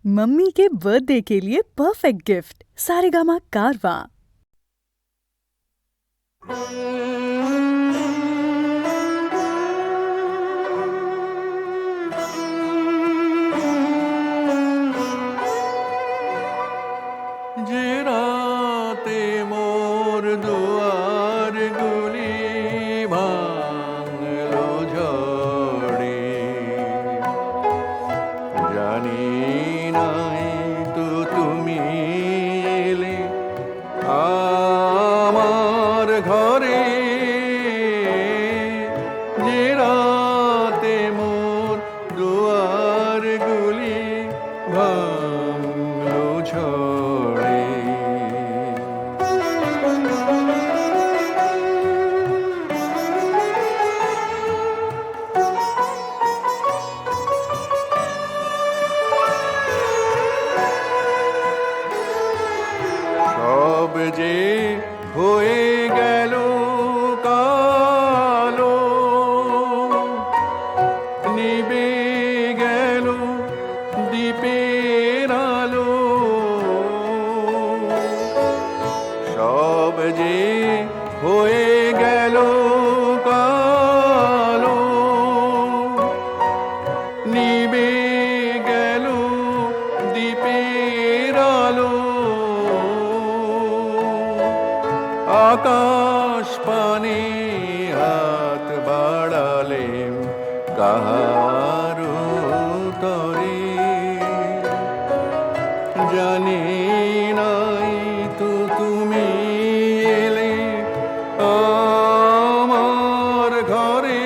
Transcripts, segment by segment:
Mummy के birthday के लिए परफेक्ट गिफ्ट सारेगामा कारवा। যে রাতে মোর দুয়ার গুলি ভাঙলো ঝড়ে, জানি নাই তো তুমি এলে আমার ঘরে। যে রাতে মোর দুয়ার গুলি ভাঙলো ঝড়ে। সব যে হয়ে গেল কালো, নিবে গেল দ্বীপের আলো। সব যে হয়ে গেল কালো, নিবে গেল দ্বীপের আলো। আকাশ পানে হাত বাড়ালে কাহার তরে, জানি নাই তো তুমি এলে আমার ঘরে।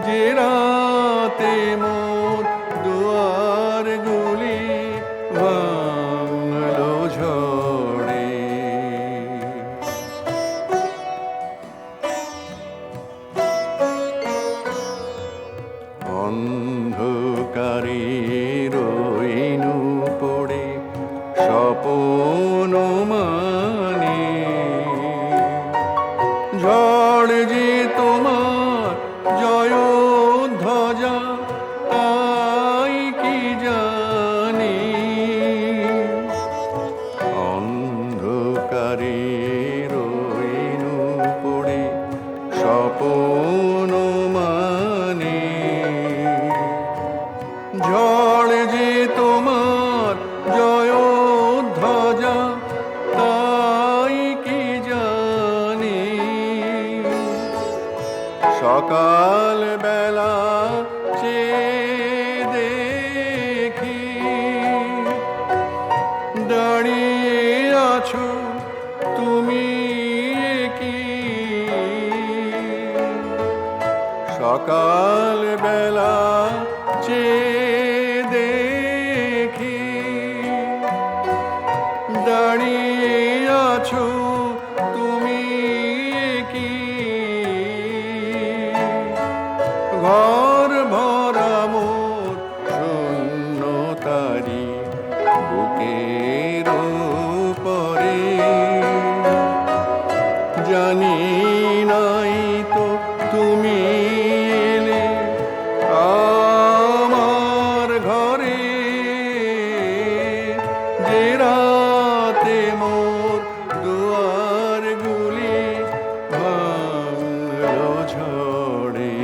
যে রাতে মোর দুয়ার গুলি ভাঙলো ঝড়ে। অন্ধকারে রইনু পড়ে স্বপন মানে, ঝড় যে তোমার জয় ধ্বজা তাই কি জানি। অন্ধকারে রইনু পড়ে স্বপন মানে, ঝড় যে তোমার জয় ধ্বজা তাই কি জানি। সকাল বেলা চেয়ে দেখি দাঁড়িয়ে আছো তুমি কি। সকাল বেলা চেয়ে দেখি দাঁড়িয়ে আছো তুমি কি। ঘর ভরা মোর শূন্যতারি বুকের পরে, জানি নাই তো তুমি এলে আমার ঘরে। যে রাতে মোর দুয়ার গুলি ভাঙলো ঝড়ে।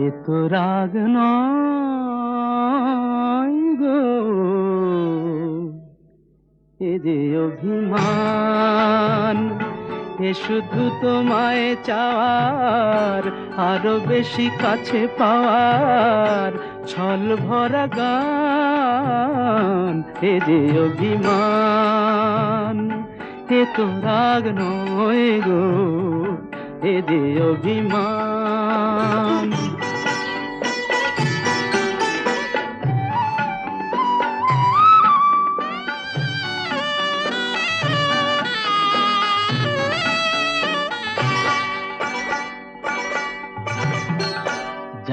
এ তো রাগ নয় গো, এ যে অভিমান। এ শুধু তোমায় চাওয়ার, আরো বেশি কাছে পাওয়ার ছল ভরা গান। এ যে অভিমান। এ তো রাগ নয় গো, এ যে অভিমান।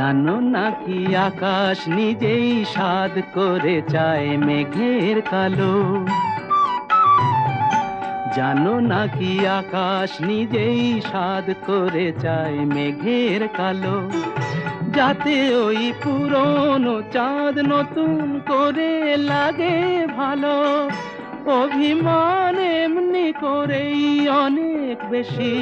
জানো নাকি আকাশ নিজেই সাধ করে চায় মেঘের কালো, জানো নাকি আকাশ নিজেই সাধ করে চায় মেঘের কালো, যাতে ওই পুরনো চাঁদ নতুন করে লাগে ভালো। অভিমান এমনি করেই অনেক বেশি,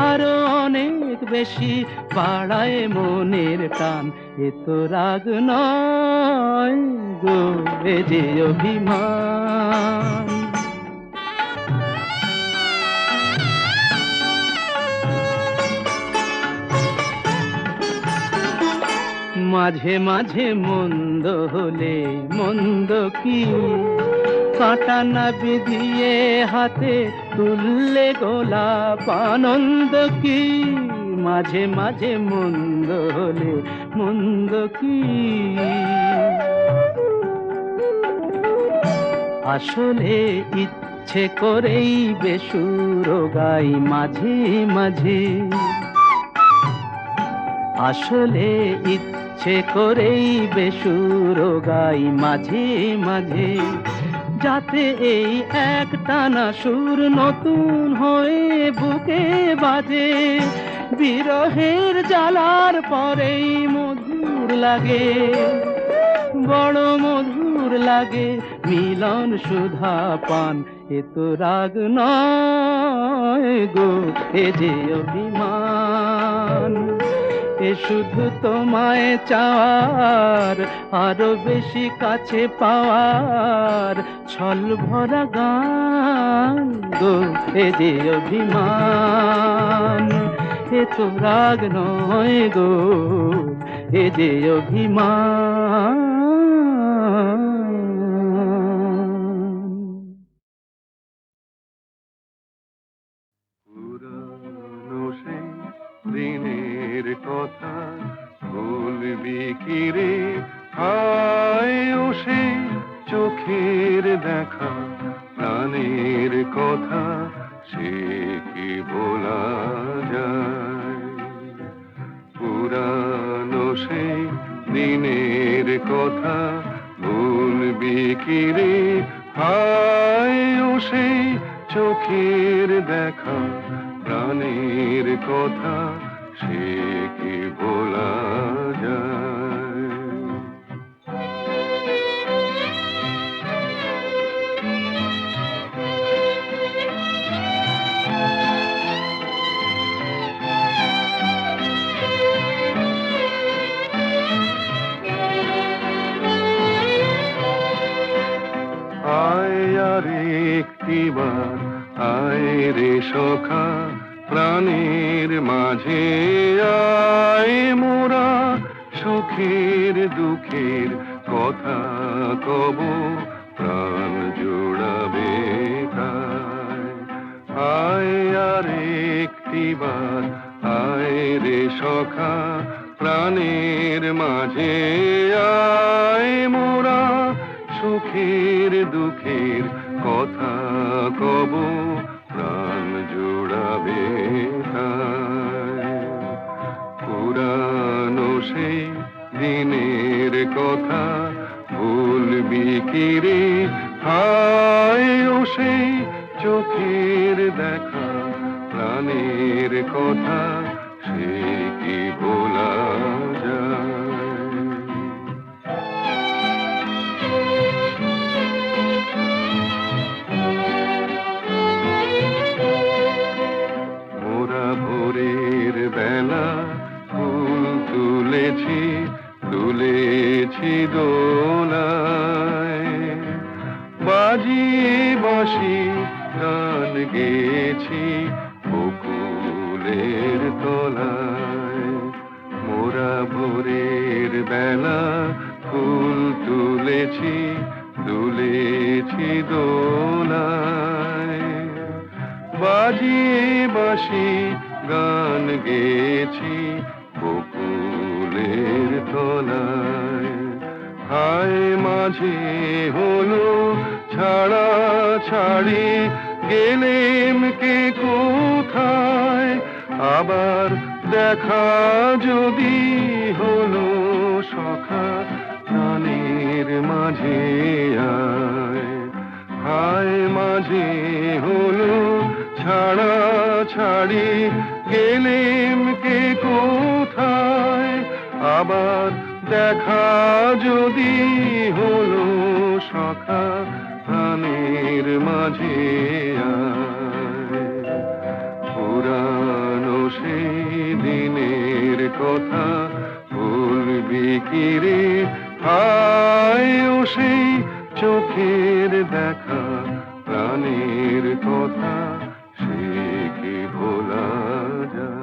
আরো অনেক বেশি বাড়ায় মনের টান। এ তো রাগ নয় গো, এ যে অভিমান। মাঝে মাঝে মন্দ হলে মন্দ কি, কাঁটা না বিধিয়ে হাতে তুললে গোলাপ আনন্দ কি। মাঝে মাঝে মন্দ হলে মন্দ কি, আসলে ইচ্ছে করেই বেসুর গাই মাঝে মাঝে, আসলে ইচ্ছে করেই বেসুর গাই মাঝে মাঝে, যাতে এই একটানা সুর নতুন হয়ে বুকে বাজে। বিরহের জ্বালার পরেই মধুর লাগে, বড় মধুর লাগে মিলন সুধা পান। এ তো রাগ নয় গো, এ যে অভিমান। এ শুধু তোমায় চাওয়ার, আরো বেশি কাছে পাওয়ার ছল ভরা গান গো, এ যে অভিমান। এ তো রাগ নয় গো, এ যে অভিমান। পুরানো সেই দিনের কথা ভুলবি কি রে, হায় ও সেই চোখের দেখা প্রাণের কথা, সে কি ভোলা যায়। পুরানো সেই দিনের কথা ভুলবি কি রে, হায় ও সেই চোখের দেখা প্রাণের কথা, সে কি ভোলা যায়। আয় আর একটিবার আয় রে সখা প্রাণের মাঝে, আয় মোরা সুখের দুঃখের কথা কব প্রাণ জোড়াবে তাই। আয় আর একটিবার আয় রে সখা প্রাণের মাঝে, আয় মোরা সুখের দুঃখের কথা কব প্রাণ জোড়াবে তাই। পুরানো সেই দিনের কথা ভুলবি কি রে, হায় ও সেই চোখের দেখা প্রাণের কথা, সে কি ভোলা যায়। মোরা ভোরের বেলা ফুল তুলেছি, তুলেছি দোলায়, বাজিয়ে বাঁশি গান গেয়েছি বকুলের তলায়। মোরা ভোরের বেলা ফুল তুলেছি, তুলেছি দোলায়, বাজিয়ে বাঁশি গান গেয়েছি বকুলের তলায়। হায় মাঝে হলো ছাড়া ছাড়ি, গেলেম কে কোথায়, আবার দেখা যদি হলো সখা প্রাণের মাঝে আয়, হায় মাঝে হলো ছাড়া ছাড়ি, গেলেম কে কোথায়, আবার দেখা যদি হলো সখা প্রাণের মাঝে আয়। পুরানো সেই দিনের কথা ভুলবি কি রে, হায় ও সেই চোখের দেখা প্রাণের কথা, সে কি ভোলা যায়।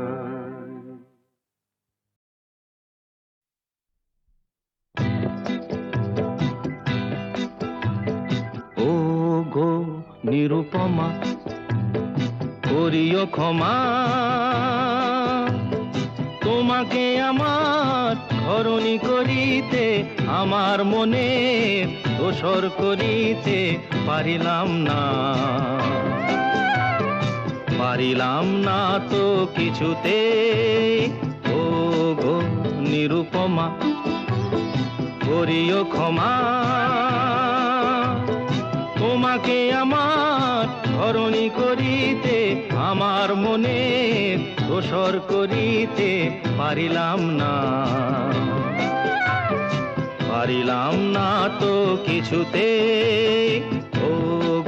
ও গো নিরুপমা, করিও ক্ষমা, তোমাকে আমার ধরণী করিতে আমার মনে দোসর করিতে পারিলাম না, পারিলাম না তো কিছুতে। ও গো নিরুপমা, করিও ক্ষমা, তোমাকে আমার ধরণী করিতে আমার মনে দোসর করিতে পারিলাম না, পারিলাম না তো কিছুতে। ও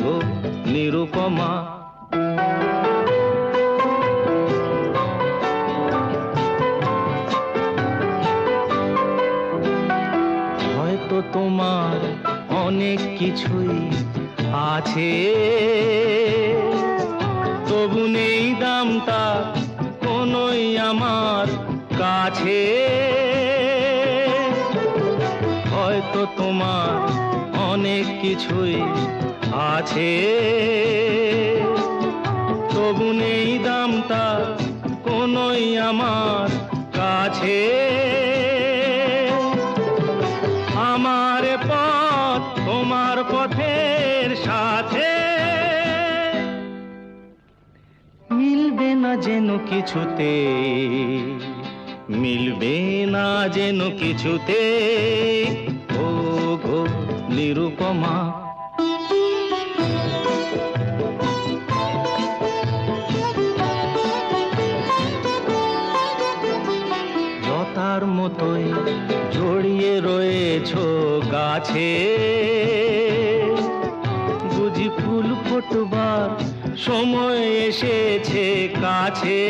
গো নিরুপমা, হয়তো তোমার অনেক কিছুই আছে, তবু নেই দামটা কোনোই আমার কাছে। হয়তো তোমার অনেক কিছুই আছে, তবু নেই দামটা কোনোই আমার কাছে। আমার পথ তোমার পথের সাথে মিলবে না যেন কিছুতে, মিলবে না যেন কিছুতে। ও গো নিরুপমা, লতার মতোই জড়িয়ে রয়েছো গাছে, বুঝি ফুল ফোটবার সময় এসেছে কাছে।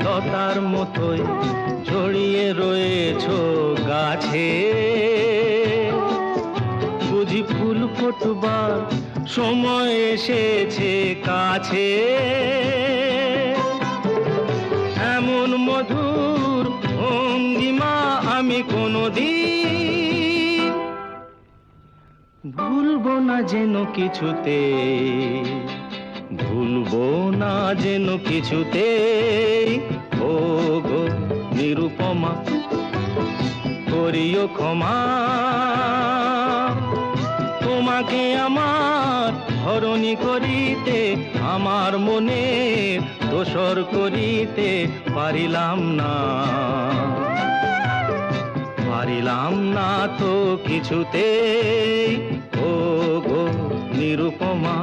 লতার মতোই জড়িয়ে রয়েছো গাছে, বুঝি ফুল ফোটবার সময় এসেছে কাছে। এমন মধুর ভঙ্গিমা আমি কোনোদিন ভুলবো না যেন কিছুতে, ভুলবো না যেন কিছুতে। ও গো নিরুপমা, করিও ক্ষমা, তোমাকে আমার ধরণী করিতে আমার মনে দোসর করিতে পারিলাম না, পারিলাম না তো কিছুতে। ও গো নিরুপমা,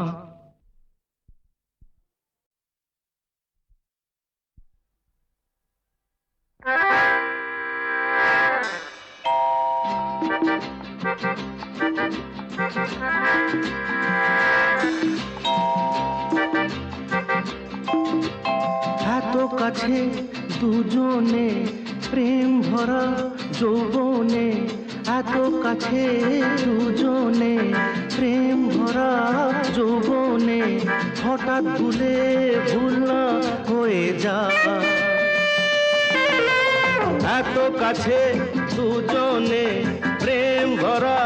এত কাছে দুজনে প্রেম ভরা যৌবনে, এত কাছে দুজনে প্রেম ভরা যৌবনে, হঠাৎ ভুলে ভুল না হয়ে যায়। এত কাছে দুজনে প্রেম ভরা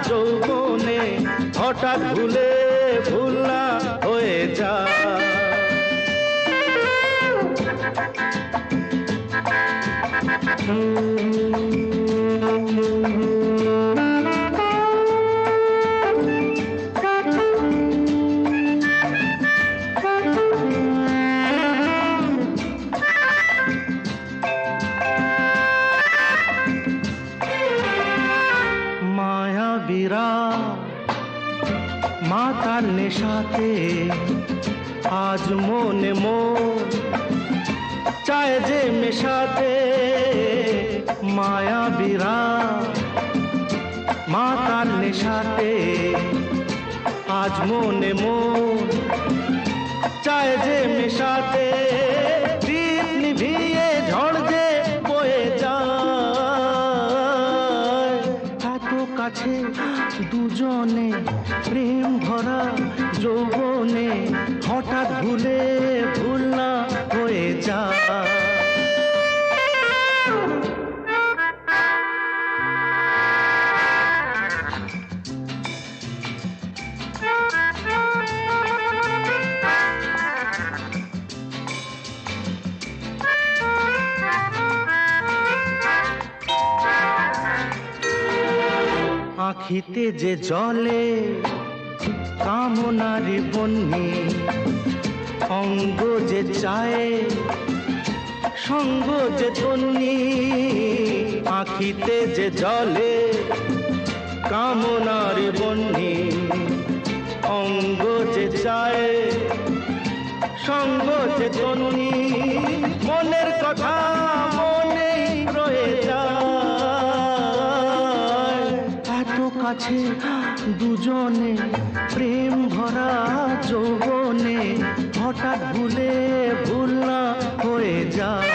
যৌবনে, হঠাৎ ভুলে ভুল না হয়ে যায়। মাতার নেশাতে আজ মনে মোর চায় যে মেশাতে মায়া বিরাট মাতার নেশাতে আজ মনে মোর চায় যে মেশাতে দীপ নিভিয়ে ঝড় যে বয়ে যায় এত কাছে দুজনে প্রেম ভরা যৌবনে হঠাৎ ভুলে ভুল না হয়ে যায় আখিতে যে জলে কামনার বন্যি অঙ্গ যে চায় সঙ্গ যে তন্নি আখিতে যে জলে কামনার বন্যি অঙ্গ যে চায় সঙ্গ যে তন্নি মনের কথা মনে রয়ে যায় এত কাছে দুজনে প্রেম ভরা যৌবনে হঠাৎ ভুলে ভুল না হয়ে যায়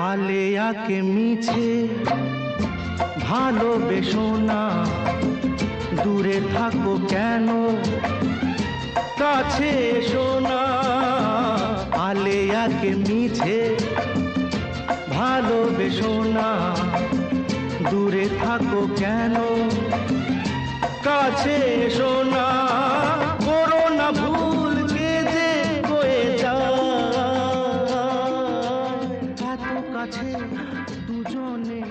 আলেয়াকে মিছে ভালোবেসো না দূরে থাকো কেন কাছে এসো না আলেয়াকে মিছে ভালোবেসো না দূরে থাকো কেন কাছে এসো না করো না ভুল কে যে হয়ে যায় এত কাছে দুজনে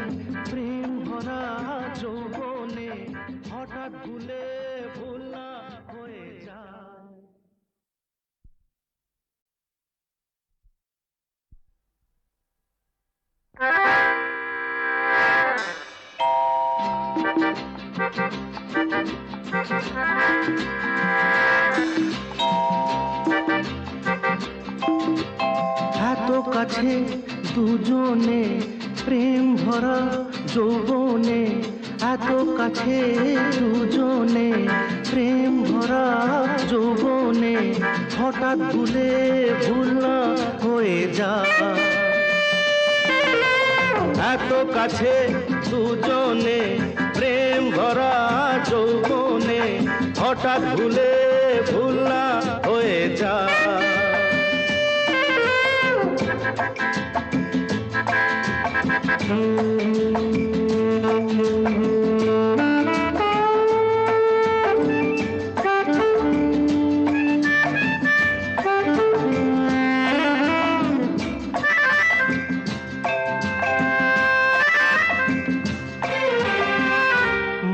প্রেম ভরা যৌবনে হঠাৎ ভুলে ভুল না হয়ে যায় এত কাছে দুজনে প্রেম ভরা যৌবনে এত কাছে দুজনে প্রেম ভরা যৌবনে হঠাৎ ভুলে ভুল না হয়ে যায় এত কাছে দুজনে প্রেম ভরা যৌবনে হঠাৎ ভুলে ভুল না হয়ে যায়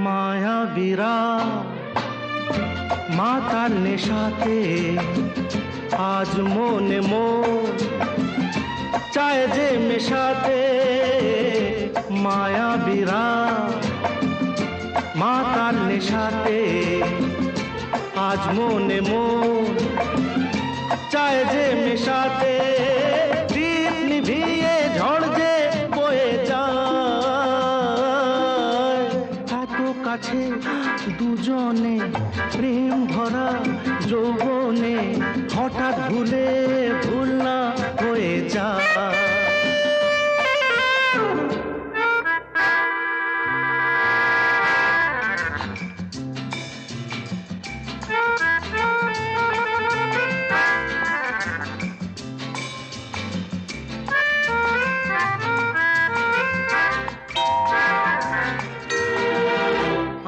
মায়া বিরাট মাতার নেশাতে আজ মনে মোর চায় যে মেশাতে মায়া বিরাট মাতার নেশাতে আজ মনে মোর চায় যে মেশাতে দীপ নিভিয়ে ঝড় যে বয়ে যায় এত কাছে দুজনে প্রেম ভরা যৌবনে হঠাৎ ভুলে ভুল না হয়ে যায়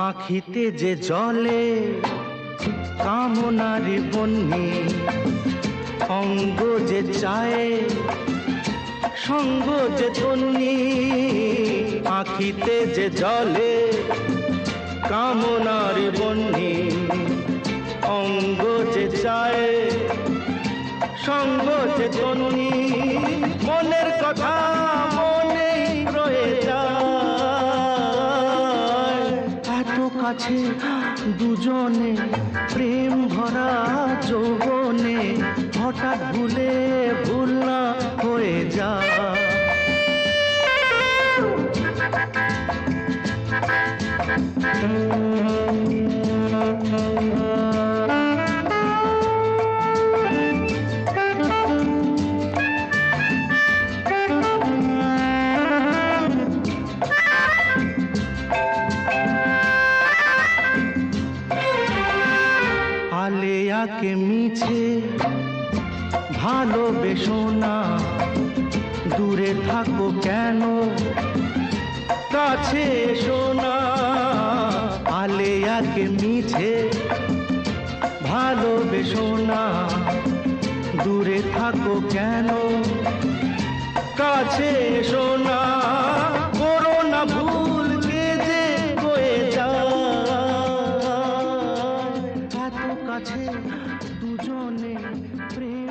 আখিতে যে জলে কামনার বন্যি অঙ্গ যে চায় সঙ্গ যে তন্নি আখিতে যে জলে কামনার বন্যি অঙ্গ যে চায় সঙ্গ যে তন্নি মনের কথা মনে রয়ে যায় এত কাছে দুজনে প্রেম ভরা যৌবনে হঠাৎ ভুলে ভুল না হয়ে যায় আলেয়াকে মিছে ভালোবেসো না দূরে থাকো কেন কাছে এসো না আলেয়াকে মিছে ভালোবেসো না দূরে থাকো কেন কাছে এসো না করো না ভুল কে যে হয়ে যায় এত কাছে দুজনে প্রেম